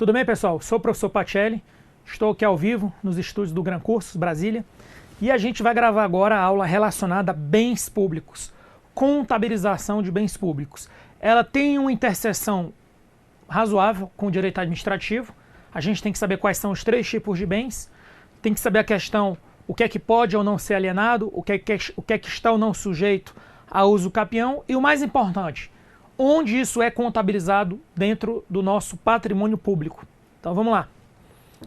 Tudo bem, pessoal? Sou o professor Pacelli, estou aqui ao vivo nos estúdios do Gran Cursos, Brasília, e a gente vai gravar agora a aula relacionada a bens públicos, contabilização de bens públicos. Ela tem uma interseção razoável com o direito administrativo. A gente tem que saber quais são os três tipos de bens, tem que saber a questão, o que é que pode ou não ser alienado, o que é que está ou não sujeito a uso capião, e o mais importante, onde isso é contabilizado dentro do nosso patrimônio público. Então vamos lá.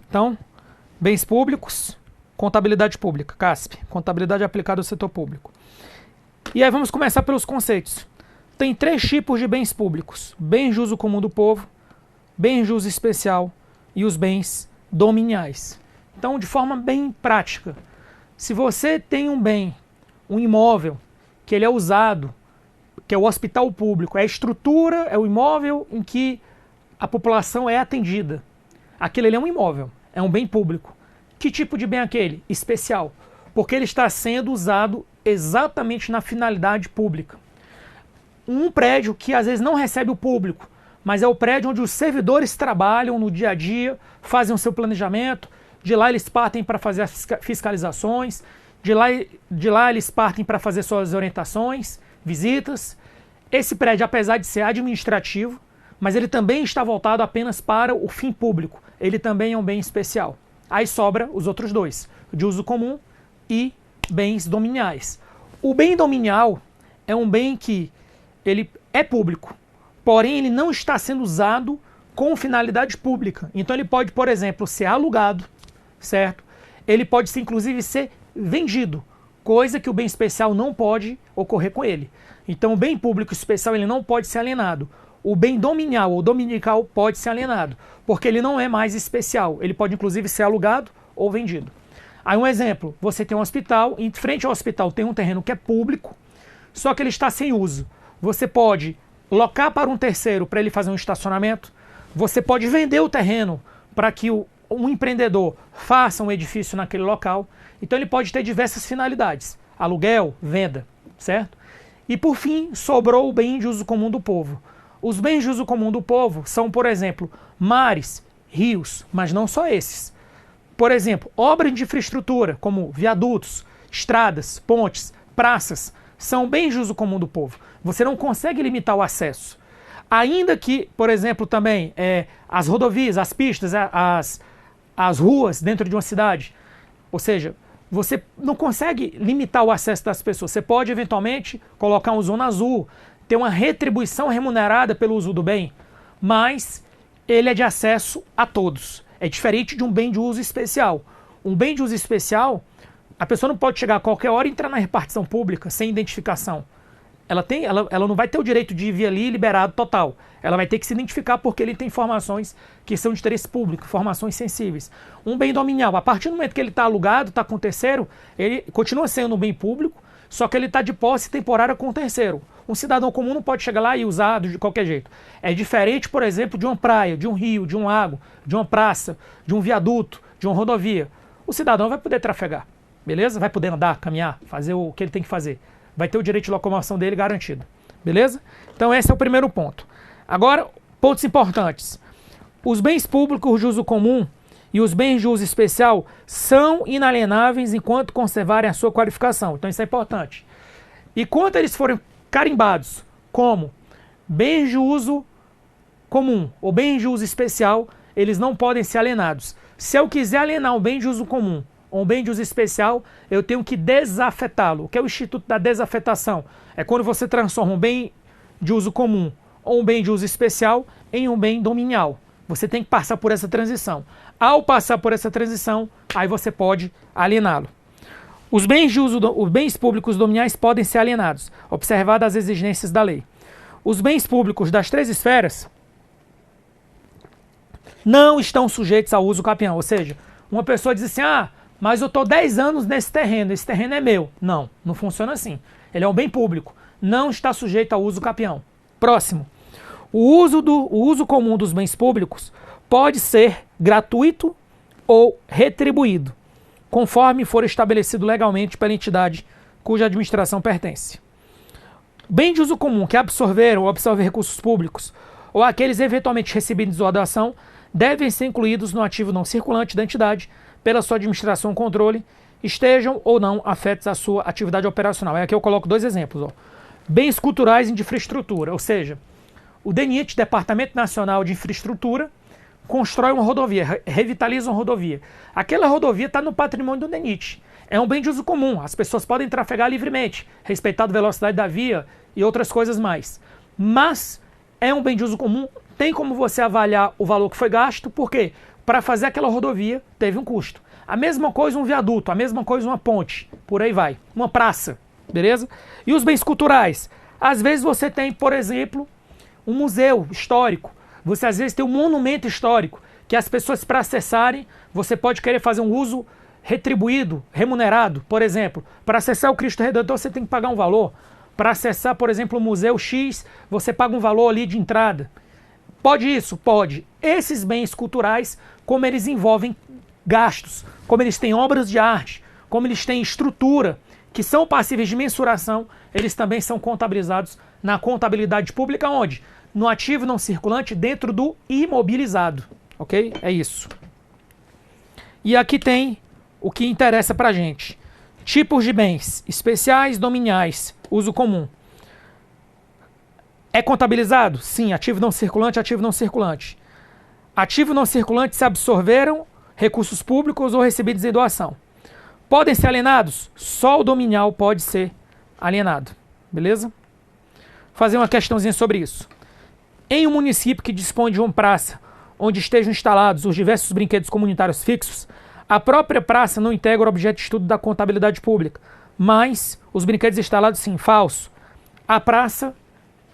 Então, bens públicos, contabilidade pública, CASP, contabilidade aplicada ao setor público. E aí vamos começar pelos conceitos. Tem três tipos de bens públicos: bens de uso comum do povo, bens de uso especial e os bens dominiais. Então, de forma bem prática, se você tem um bem, um imóvel, que ele é usado, que é o hospital público, é a estrutura, é o imóvel em que a população é atendida. Aquele ali é um imóvel, é um bem público. Que tipo de bem é aquele? Especial, porque ele está sendo usado exatamente na finalidade pública. Um prédio que às vezes não recebe o público, mas é o prédio onde os servidores trabalham no dia a dia, fazem o seu planejamento, de lá eles partem para fazer as fiscalizações, de lá eles partem para fazer suas orientações, visitas. Esse prédio, apesar de ser administrativo, mas ele também está voltado apenas para o fim público. Ele também é um bem especial. Aí sobra os outros dois, de uso comum e bens dominiais. O bem dominial é um bem que ele é público, porém ele não está sendo usado com finalidade pública. Então ele pode, por exemplo, ser alugado, certo? Ele pode ser, inclusive, ser vendido, coisa que o bem especial não pode ocorrer com ele. Então o bem público especial ele não pode ser alienado. O bem dominial ou dominical pode ser alienado, porque ele não é mais especial. Ele pode inclusive ser alugado ou vendido. Aí um exemplo, você tem um hospital, em frente ao hospital tem um terreno que é público, só que ele está sem uso. Você pode locar para um terceiro para ele fazer um estacionamento, você pode vender o terreno para que um empreendedor faça um edifício naquele local. Então ele pode ter diversas finalidades: aluguel, venda, certo? E por fim, sobrou o bem de uso comum do povo. Os bens de uso comum do povo são, por exemplo, mares, rios, mas não só esses. Por exemplo, obras de infraestrutura, como viadutos, estradas, pontes, praças, são bens de uso comum do povo. Você não consegue limitar o acesso. Ainda que, por exemplo, também as rodovias, as pistas, as ruas dentro de uma cidade. Ou seja, você não consegue limitar o acesso das pessoas. Você pode, eventualmente, colocar uma zona azul, ter uma retribuição remunerada pelo uso do bem, mas ele é de acesso a todos. É diferente de um bem de uso especial. Um bem de uso especial, a pessoa não pode chegar a qualquer hora e entrar na repartição pública sem identificação. Ela não vai ter o direito de vir ali liberado total. Ela vai ter que se identificar porque ele tem informações que são de interesse público, informações sensíveis. Um bem dominial, a partir do momento que ele está alugado, está com terceiro, ele continua sendo um bem público, só que ele está de posse temporária com o terceiro. Um cidadão comum não pode chegar lá e usar de qualquer jeito. É diferente, por exemplo, de uma praia, de um rio, de um lago, de uma praça, de um viaduto, de uma rodovia. O cidadão vai poder trafegar, beleza? Vai poder andar, caminhar, fazer o que ele tem que fazer. Vai ter o direito de locomoção dele garantido, beleza? Então esse é o primeiro ponto. Agora, pontos importantes. Os bens públicos de uso comum e os bens de uso especial são inalienáveis enquanto conservarem a sua qualificação. Então isso é importante. E quando eles forem carimbados como bens de uso comum ou bens de uso especial, eles não podem ser alienados. Se eu quiser alienar um bem de uso comum ou um bem de uso especial, eu tenho que desafetá-lo. O que é o Instituto da Desafetação? É quando você transforma um bem de uso comum ou um bem de uso especial em um bem dominial. Você tem que passar por essa transição. Ao passar por essa transição, aí você pode aliená-lo. Os bens públicos dominiais podem ser alienados, observadas as exigências da lei. Os bens públicos das três esferas não estão sujeitos ao uso capião. Ou seja, uma pessoa diz assim, mas eu estou 10 anos nesse terreno, esse terreno é meu. Não, não funciona assim. Ele é um bem público, não está sujeito ao uso capião. Próximo. O uso comum dos bens públicos pode ser gratuito ou retribuído, conforme for estabelecido legalmente pela entidade cuja administração pertence. Bem de uso comum que absorver ou absorver recursos públicos ou aqueles eventualmente recebidos em doação devem ser incluídos no ativo não circulante da entidade pela sua administração e controle, estejam ou não afetos à sua atividade operacional. Aqui eu coloco 2 exemplos. Ó. Bens culturais e de infraestrutura, ou seja, o DENIT, Departamento Nacional de Infraestrutura, constrói uma rodovia, revitaliza uma rodovia. Aquela rodovia está no patrimônio do DENIT. É um bem de uso comum, as pessoas podem trafegar livremente, respeitando a velocidade da via e outras coisas mais. Mas é um bem de uso comum, tem como você avaliar o valor que foi gasto, porque para fazer aquela rodovia teve um custo. A mesma coisa um viaduto, a mesma coisa uma ponte, por aí vai. Uma praça, beleza? E os bens culturais? Às vezes você tem, por exemplo, um museu histórico. Você às vezes tem um monumento histórico, que as pessoas para acessarem, você pode querer fazer um uso retribuído, remunerado. Por exemplo, para acessar o Cristo Redentor você tem que pagar um valor. Para acessar, por exemplo, o Museu X, você paga um valor ali de entrada. Pode isso? Pode. Esses bens culturais, como eles envolvem gastos, como eles têm obras de arte, como eles têm estrutura, que são passíveis de mensuração, eles também são contabilizados na contabilidade pública, onde? No ativo não circulante, dentro do imobilizado. Ok? É isso. E aqui tem o que interessa pra gente. Tipos de bens especiais, dominiais, uso comum. É contabilizado? Sim, ativo não circulante, ativo não circulante. Ativo não circulante se absorveram recursos públicos ou recebidos em doação. Podem ser alienados? Só o dominial pode ser alienado. Beleza? Fazer uma questãozinha sobre isso. Em um município que dispõe de uma praça onde estejam instalados os diversos brinquedos comunitários fixos, a própria praça não integra o objeto de estudo da contabilidade pública, mas os brinquedos instalados sim, falso. A praça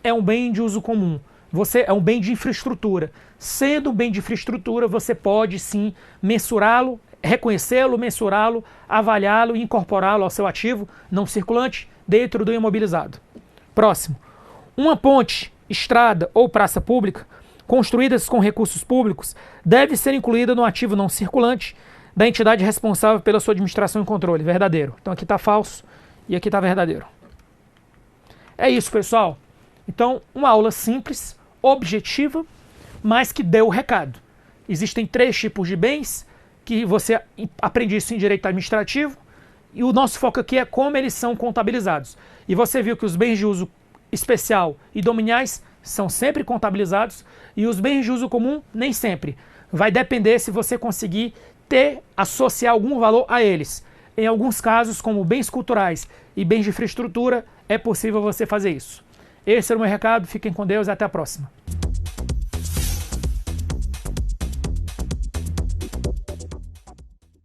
é um bem de uso comum, você é um bem de infraestrutura. Sendo um bem de infraestrutura, você pode sim mensurá-lo, reconhecê-lo, mensurá-lo, avaliá-lo e incorporá-lo ao seu ativo não circulante dentro do imobilizado. Próximo. Uma ponte, estrada ou praça pública construídas com recursos públicos deve ser incluída no ativo não circulante da entidade responsável pela sua administração e controle. Verdadeiro. Então aqui está falso e aqui está verdadeiro. É isso, pessoal. Então, uma aula simples, objetiva, mas que deu o recado. Existem 3 tipos de bens que você aprende isso em direito administrativo e o nosso foco aqui é como eles são contabilizados. E você viu que os bens de uso especial e dominiais são sempre contabilizados e os bens de uso comum nem sempre. Vai depender se você conseguir associar algum valor a eles. Em alguns casos, como bens culturais e bens de infraestrutura, é possível você fazer isso. Esse era o meu recado, fiquem com Deus e até a próxima.